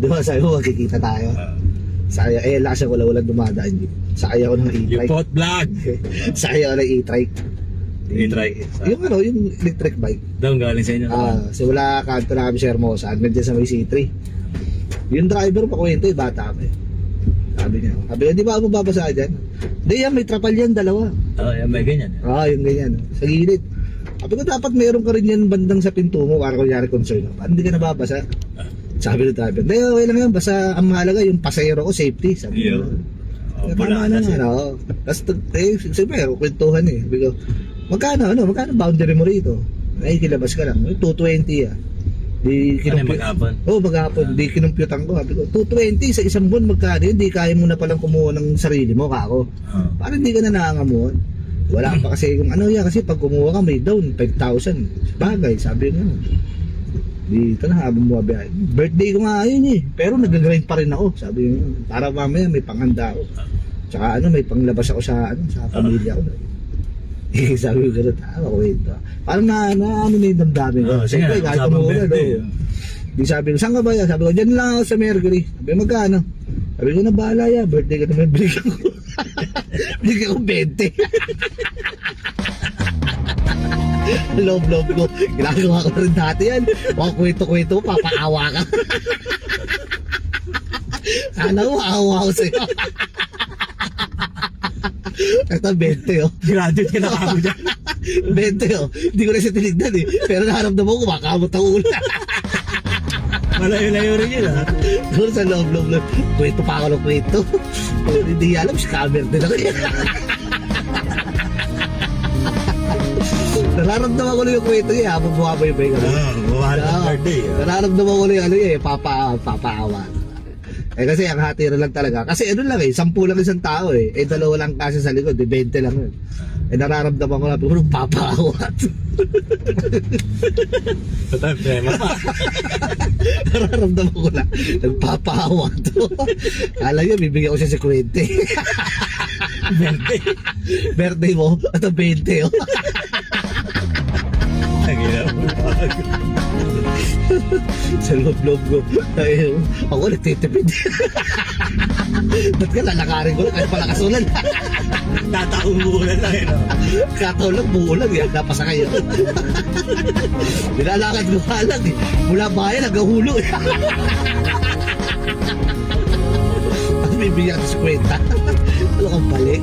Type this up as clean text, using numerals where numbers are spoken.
di ba sabi mo, magkikita tayo. Saya, lasa wala-walang dumadaan yun. Saya ko ng Yung e-trike. pot vlog. Saya ko ng e-trike. E-trike. Yung yung electric bike. Doon galing sa inyo. So wala kanto namin sa Hermosa, nandiyan sa may C3. Yung driver pa kwento, bata pa eh. Sabi niya, di ba ako mababasa dyan? Hindi yan, may trapal yan, dalawa. Yan, may ganyan. Yung ganyan, sa gilid. Sabi ko, dapat meron ka rin yan bandang sa pinto mo, para kunyari concern. Paano hindi ka nababasa? Sabi ng driver, hindi, okay lang yan, basta ang mahalaga yung pasahero ko, safety. Sabi ko, tama na nga, Tapos, siyempre, kwentuhan eh. Sabi ko, magkano boundary mo rito? Ay, kilabas ka lang, 220 Di maghapon? Maghapon. Di kinumpyutan ko. Sabi ko, 220 sa isang buwan magkano yun? Di kaya mo na palang kumuha ng sarili mo, kako. Parang hindi ka na nangangamuhan. Wala pa kasi kung kasi pag kumuha ka may down, 5,000. Bagay, sabi nga. Dito na habang bumabiyahe. Birthday ko nga yun eh. Pero nag-grind pa rin ako. Sabi nga, para mamaya may panghanda ako. Tsaka may panglabas ako sa pamilya ko. Sabi ko gano'n, kwento. Parang na yung damdamin ko. Siyempre, kahit kumuha Di sabi ko, saan ka ba yan? Sabi ko, dyan lang ako sa Mercury. Sabi ko, magkano? Sabi ko, nabahala yan. Birthday ka naman, binigyan ko. Binigyan ko 20. Love ko. Ginagawa ko rin dati yan. Mga kwento-kwento, papaawa ka. Sana mo, aawa ko sa'yo. Ito, 20 Graduate ka na kamo dyan. 20 Hindi ko na siya tinignan eh. Pero naharamdaman ko, kumakamot ang ulo. Malayo-layo rin yun Doon sa loob. Kwento pa ako ng kwento. Hindi alam, scammer din ako yan. Nararamdaman ko na yung kwento niya habang buhabay-bay ka. Bumahan ng birthday. Nararamdaman ko na yung papaawa. Kasi ang hatira lang talaga. Kasi 10 lang isang tao eh. 2 lang kasi sa likod, 20 lang yun. Nararamdaman ko na, pero papaawat. Patay, prema pa. Nararamdaman ko na, nagpapaawat. Kala nyo, bibigyan ko siya 50. Birthday mo, ito 20 sa loob ko. Ako nagtitipid. Ba't ka lalakarin ko lang kahit pala kasulan? Tataong buulan lang Kataon lang, buulan yan. Napasa kayo. Nilalakad ko lang eh. Mula bayan hanggang hulo eh. At bibigyan ko sa kwenta. Ano kang balik?